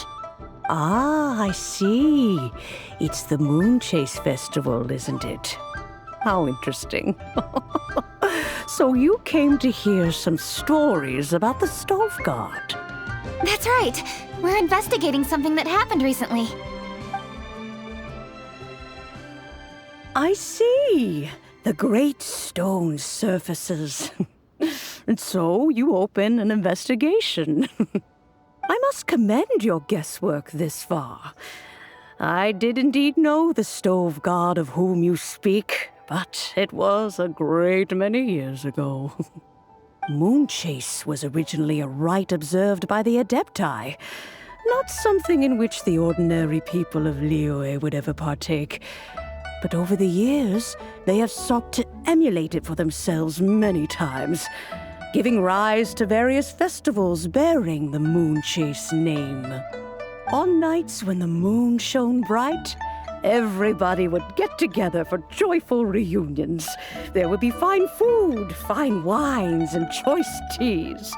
Ah, I see. It's the Moon Chase Festival, isn't it? How interesting. So you came to hear some stories about the Stove God. That's right. We're investigating something that happened recently. I see. The great stone surfaces. And so you open an investigation. I must commend your guesswork this far. I did indeed know the Stove God of whom you speak, but it was a great many years ago. Moon Chase was originally a rite observed by the Adepti, not something in which the ordinary people of Liyue would ever partake. But over the years, they have sought to emulate it for themselves many times, giving rise to various festivals bearing the Moon Chase name. On nights when the moon shone bright, everybody would get together for joyful reunions. There would be fine food, fine wines, and choice teas.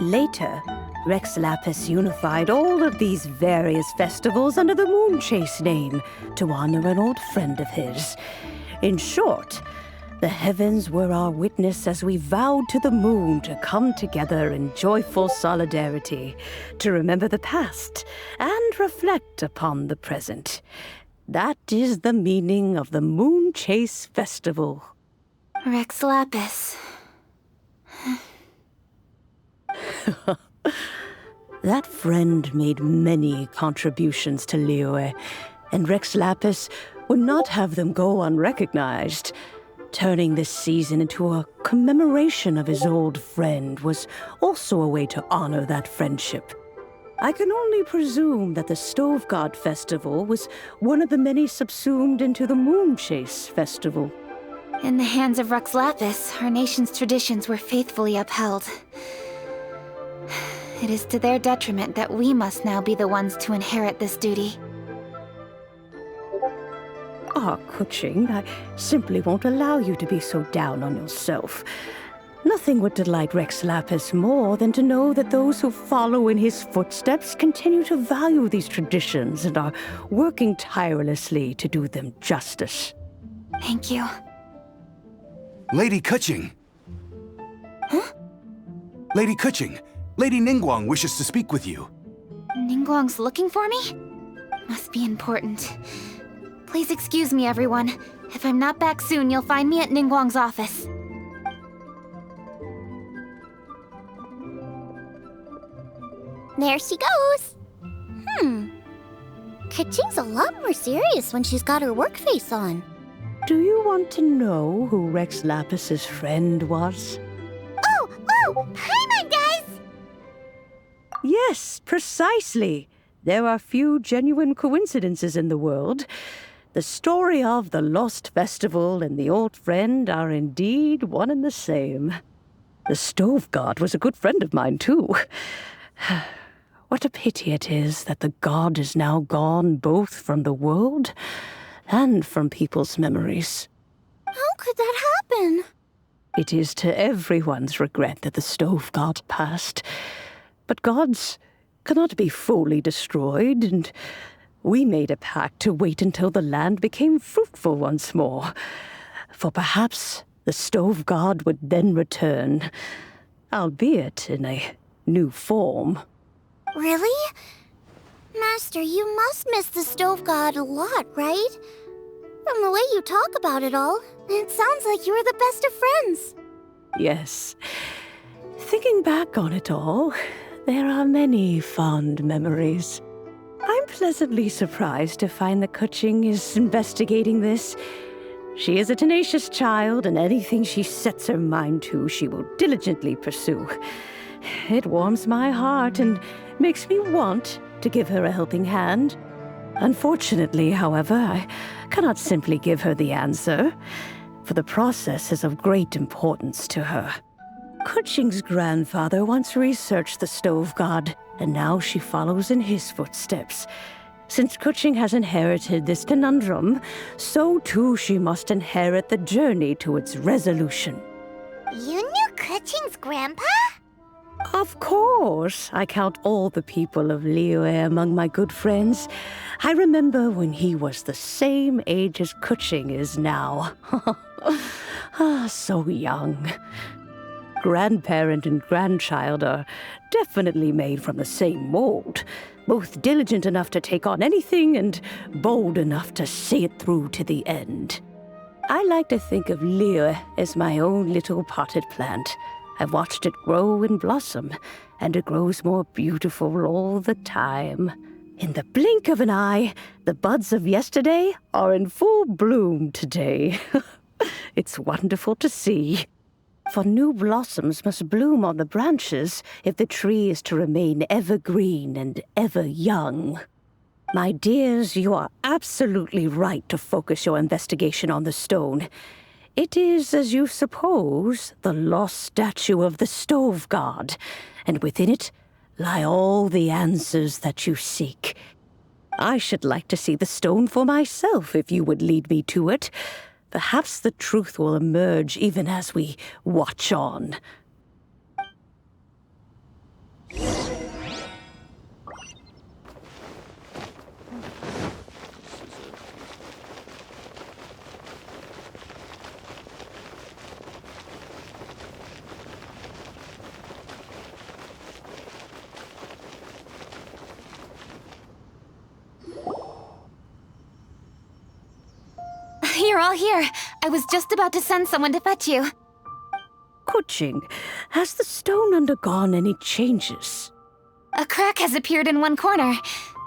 Later, Rex Lapis unified all of these various festivals under the Moon Chase name to honor an old friend of his. In short, the heavens were our witness as we vowed to the moon to come together in joyful solidarity, to remember the past and reflect upon the present. That is the meaning of the Moon Chase Festival. Rex Lapis. That friend made many contributions to Liyue, and Rex Lapis would not have them go unrecognized. Turning this season into a commemoration of his old friend was also a way to honor that friendship. I can only presume that the Stove God Festival was one of the many subsumed into the Moon Chase Festival. In the hands of Rex Lapis, our nation's traditions were faithfully upheld. It is to their detriment that we must now be the ones to inherit this duty. Ah, Kuching, I simply won't allow you to be so down on yourself. Nothing would delight Rex Lapis more than to know that those who follow in his footsteps continue to value these traditions and are working tirelessly to do them justice. Thank you. Lady Kuching! Huh? Lady Kuching, Lady Ningguang wishes to speak with you. Ningguang's looking for me? Must be important. Please excuse me, everyone. If I'm not back soon, you'll find me at Ningguang's office. There she goes. Kaching's a lot more serious when she's got her work face on. Do you want to know who Rex Lapis's friend was? Oh, Paimon does! Yes, precisely. There are few genuine coincidences in the world. The story of the Lost Festival and the old friend are indeed one and the same. The Stove God was a good friend of mine, too. What a pity it is that the god is now gone both from the world and from people's memories. How could that happen? It is to everyone's regret that the Stove God passed. But gods cannot be fully destroyed, and we made a pact to wait until the land became fruitful once more. For perhaps the Stove God would then return, albeit in a new form. Really? Master, you must miss the Stove God a lot, right? From the way you talk about it all, it sounds like you were the best of friends. Yes. Thinking back on it all, there are many fond memories. I'm pleasantly surprised to find that Kuching is investigating this. She is a tenacious child, and anything she sets her mind to, she will diligently pursue. It warms my heart and makes me want to give her a helping hand. Unfortunately, however, I cannot simply give her the answer, for the process is of great importance to her. Kuching's grandfather once researched the stove god, and now she follows in his footsteps. Since Kuching has inherited this conundrum, so too she must inherit the journey to its resolution. You knew Kuching's grandpa? Of course. I count all the people of Liyue among my good friends. I remember when he was the same age as Kuching is now. So young. Grandparent and grandchild are definitely made from the same mold. Both diligent enough to take on anything and bold enough to see it through to the end. I like to think of Liyue as my own little potted plant. I've watched it grow and blossom, and it grows more beautiful all the time. In the blink of an eye, the buds of yesterday are in full bloom today. It's wonderful to see. For new blossoms must bloom on the branches if the tree is to remain evergreen and ever young. My dears, you are absolutely right to focus your investigation on the stone. It is, as you suppose, the lost statue of the stove god, and within it lie all the answers that you seek. I should like to see the stone for myself if you would lead me to it. Perhaps the truth will emerge even as we watch on. You're all here. I was just about to send someone to fetch you. Kuching, has the stone undergone any changes? A crack has appeared in one corner,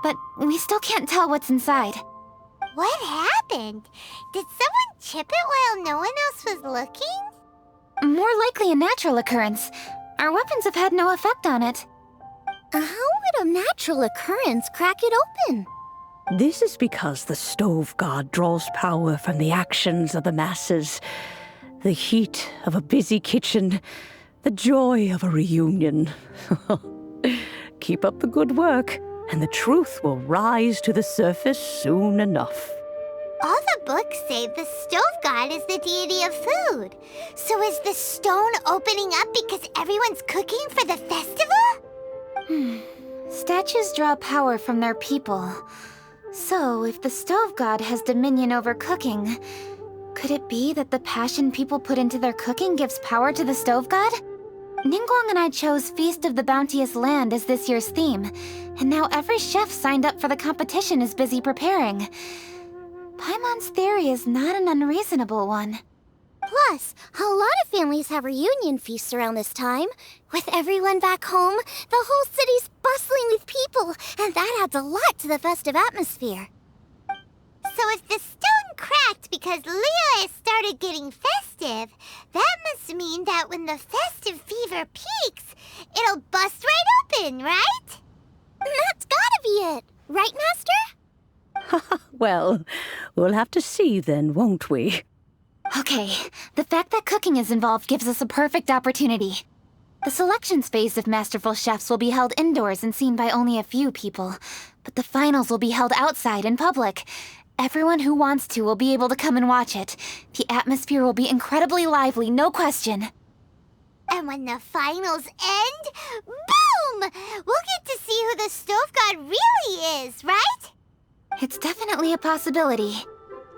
but we still can't tell what's inside. What happened? Did someone chip it while no one else was looking? More likely a natural occurrence. Our weapons have had no effect on it. How would a natural occurrence crack it open? This is because the stove god draws power from the actions of the masses. The heat of a busy kitchen, the joy of a reunion. Keep up the good work, and the truth will rise to the surface soon enough. All the books say the stove god is the deity of food. So is the stone opening up because everyone's cooking for the festival? Statues draw power from their people. So, if the stove god has dominion over cooking, could it be that the passion people put into their cooking gives power to the stove god? Ningguang and I chose Feast of the Bounteous Land as this year's theme, and now every chef signed up for the competition is busy preparing. Paimon's theory is not an unreasonable one. Plus, a lot of families have reunion feasts around this time. With everyone back home, the whole city's bustling with people, and that adds a lot to the festive atmosphere. So if the stone cracked because Liyue started getting festive, that must mean that when the festive fever peaks, it'll bust right open, right? That's gotta be it, right, Master? Well, we'll have to see then, won't we? Okay, the fact that cooking is involved gives us a perfect opportunity. The selections phase of Masterful Chefs will be held indoors and seen by only a few people, but the finals will be held outside in public. Everyone who wants to will be able to come and watch it. The atmosphere will be incredibly lively, no question. And when the finals end, boom! We'll get to see who the stove god really is, right? It's definitely a possibility.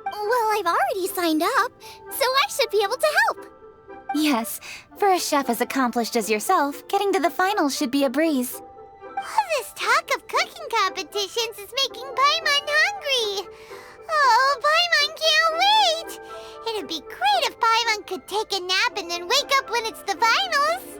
Well, I've already signed up, so I should be able to help. Yes, for a chef as accomplished as yourself, getting to the finals should be a breeze. All this talk of cooking competitions is making Paimon hungry. Oh, Paimon can't wait! It'd be great if Paimon could take a nap and then wake up when it's the finals.